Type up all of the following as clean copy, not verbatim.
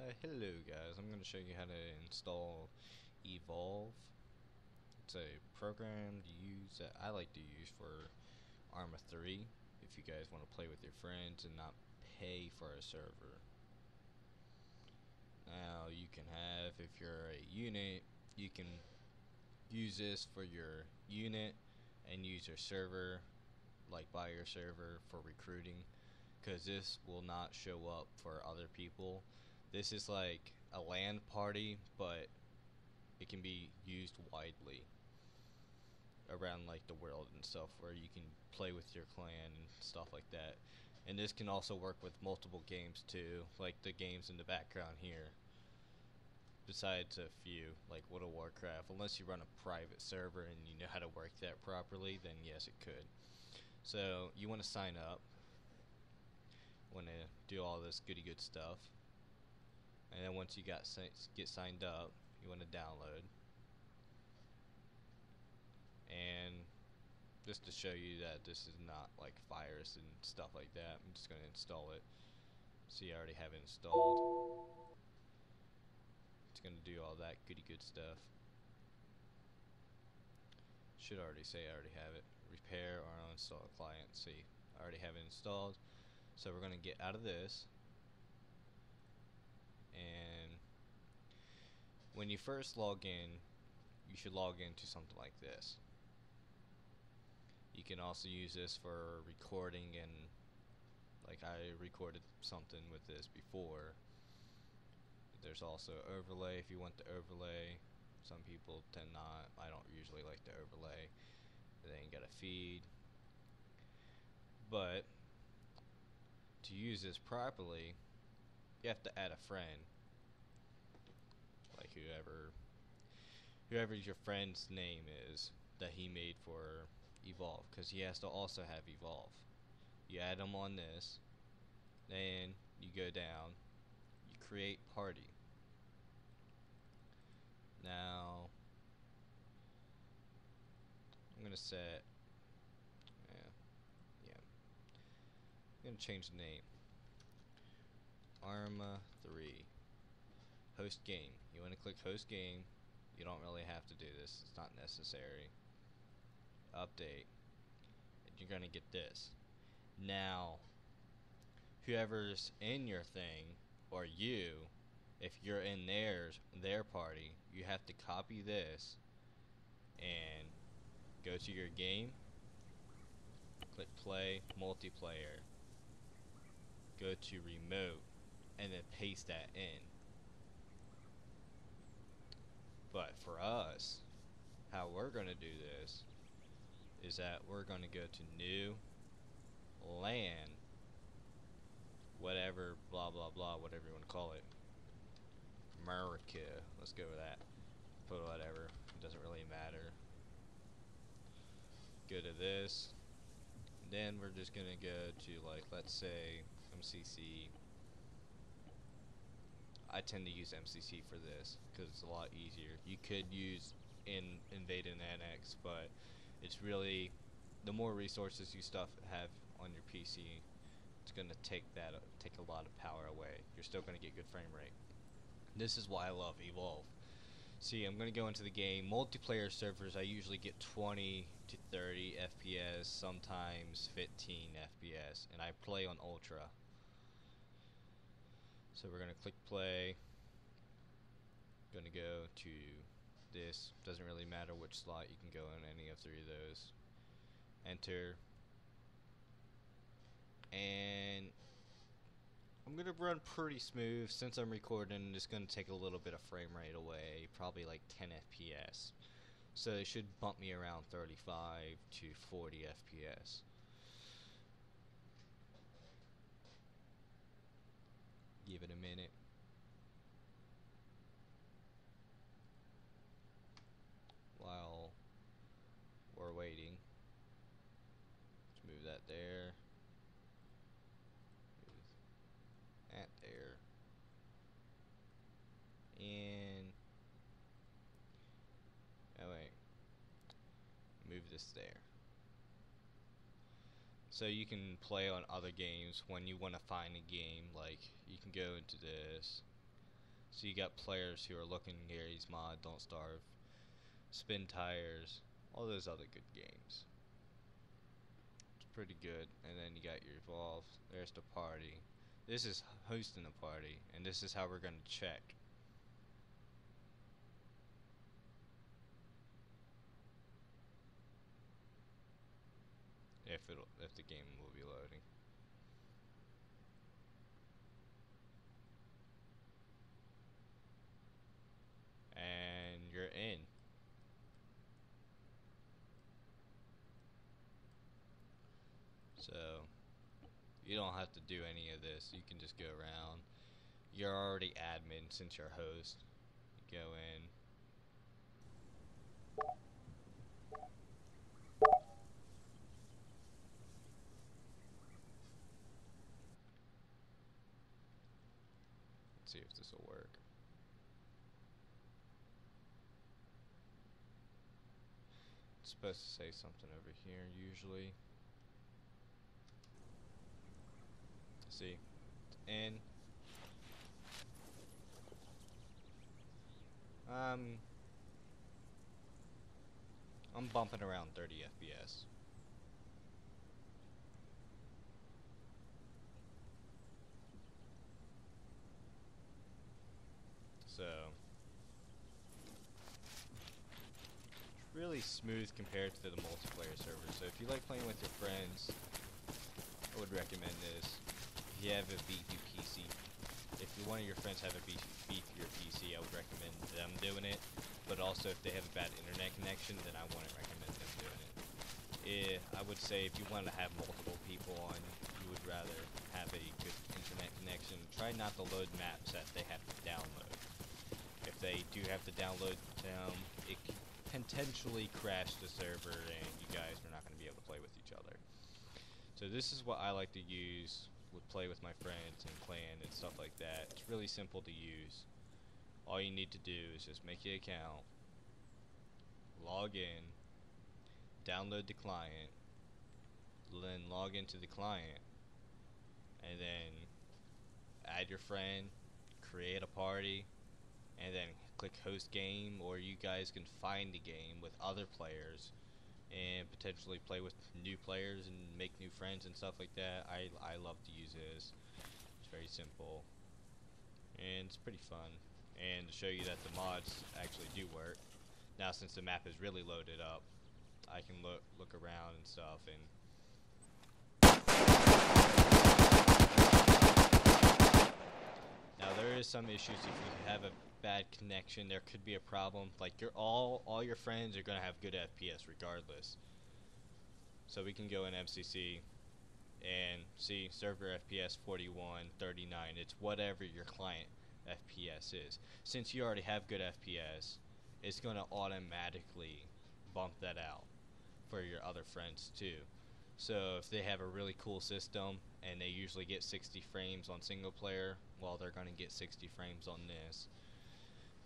Hello guys, I'm going to show you how to install Evolve. It's a program to use that I like to use for Arma 3 if you guys want to play with your friends and not pay for a server. Now you can have, if you're a unit, you can use this for your unit and use your server, like buy your server for recruiting, because this will not show up for other people. This is like a LAN party, but it can be used widely around like the world and stuff, where you can play with your clan and stuff like that. And this can also work with multiple games too, like the games in the background here. Besides a few, like World of Warcraft, unless you run a private server and you know how to work that properly, then yes, it could. So you want to sign up, want to do all this goody good stuff, and then once you get signed up, you want to download. And just to show you that this is not like virus and stuff like that, I'm just going to install it. See, I already have it installed. It's going to do all that goody good stuff. Should already say I already have it. Repair or uninstall a client. See, I already have it installed. So we're going to get out of this, and when you first log in, you should log into something like this. You can also use this for recording, and like I recorded something with this before. There's also overlay if you want the overlay. Some people tend not. I don't usually like the overlay. They ain't got a feed. But to use this properly, you have to add a friend. Like whoever your friend's name is that he made for Evolve, because he has to also have Evolve. You add them on this, then you go down, you create party. Now I'm gonna set, yeah, I'm gonna change the name. Arma 3 host game. You want to click host game. You don't really have to do this, it's not necessary. Update, and you're gonna get this. Now whoever's in your thing, or you, if you're in their party, you have to copy this and go to your game, click play multiplayer, go to remote, and then paste that in. But for us, how we're going to do this is that we're going to go to new LAN, whatever, blah blah blah, whatever you want to call it, America, let's go with that, put whatever, it doesn't really matter. Go to this, then we're just gonna go to, like, let's say MCC. I tend to use MCC for this because it's a lot easier. You could use invade and annex, but it's really, the more resources you have on your PC, it's gonna take a lot of power away. You're still gonna get good frame rate. This is why I love Evolve. See, I'm gonna go into the game. Multiplayer servers, I usually get 20 to 30 FPS, sometimes 15 FPS, and I play on Ultra. So we're gonna click play. Gonna go to this. Doesn't really matter which slot, you can go in any of three of those. Enter. And I'm gonna run pretty smooth. Since I'm recording, it's gonna take a little bit of frame rate away, probably like 10 FPS. So it should bump me around 35 to 40 FPS. Give it a minute. While we're waiting, let's move that there. Move that there. And oh wait, move this there. So you can play on other games when you want to find a game. Like, you can go into this, So you got players who are looking at Gary's mod, Don't Starve, Spin Tires, all those other good games. It's pretty good. And then you got your Evolve. There's the party. This is hosting the party, and this is how we're going to check if the game will be loading. And you're in. So you don't have to do any of this. You can just go around. You're already admin since you're host. You go in. Let's see if this will work. It's supposed to say something over here usually. See, it's in. I'm bumping around 30 FPS. So it's really smooth compared to the multiplayer server. So if you like playing with your friends, I would recommend this. If you have a beefy PC, if one of your friends have a beefier PC, I would recommend them doing it. But also, if they have a bad internet connection, then I wouldn't recommend them doing it. I would say if you want to have multiple people on, you would rather have a good internet connection. Try not to load maps that they have to download. If they do have to download them, it can potentially crash the server, and you guys are not going to be able to play with each other. So this is what I like to use. Would play with my friends and clan and stuff like that. It's really simple to use. All you need to do is just make your account, log in, download the client, then log into the client, and then add your friend, create a party, and then click host game, or you guys can find the game with other players and potentially play with new players and make new friends and stuff like that. I love to use this. It's very simple and it's pretty fun. And to show you that the mods actually do work, now since the map is really loaded up, I can look around and stuff. And now there is some issues if you have a bad connection. There could be a problem. Like all your friends are gonna have good FPS regardless. So we can go in MCC and see server FPS 41, 39. It's whatever your client FPS is. Since you already have good FPS, it's going to automatically bump that out for your other friends too. So if they have a really cool system and they usually get 60 frames on single player, well, they're going to get 60 frames on this,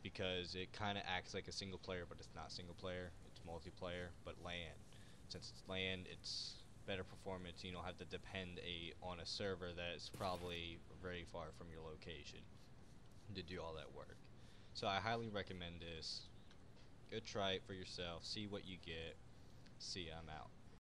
because it kind of acts like a single player, but it's not single player, it's multiplayer. But LAN, since it's LAN, it's better performance. You don't have to depend on a server that's probably very far from your location to do all that work. So I highly recommend this. Go try it for yourself, see what you get. See, I'm out.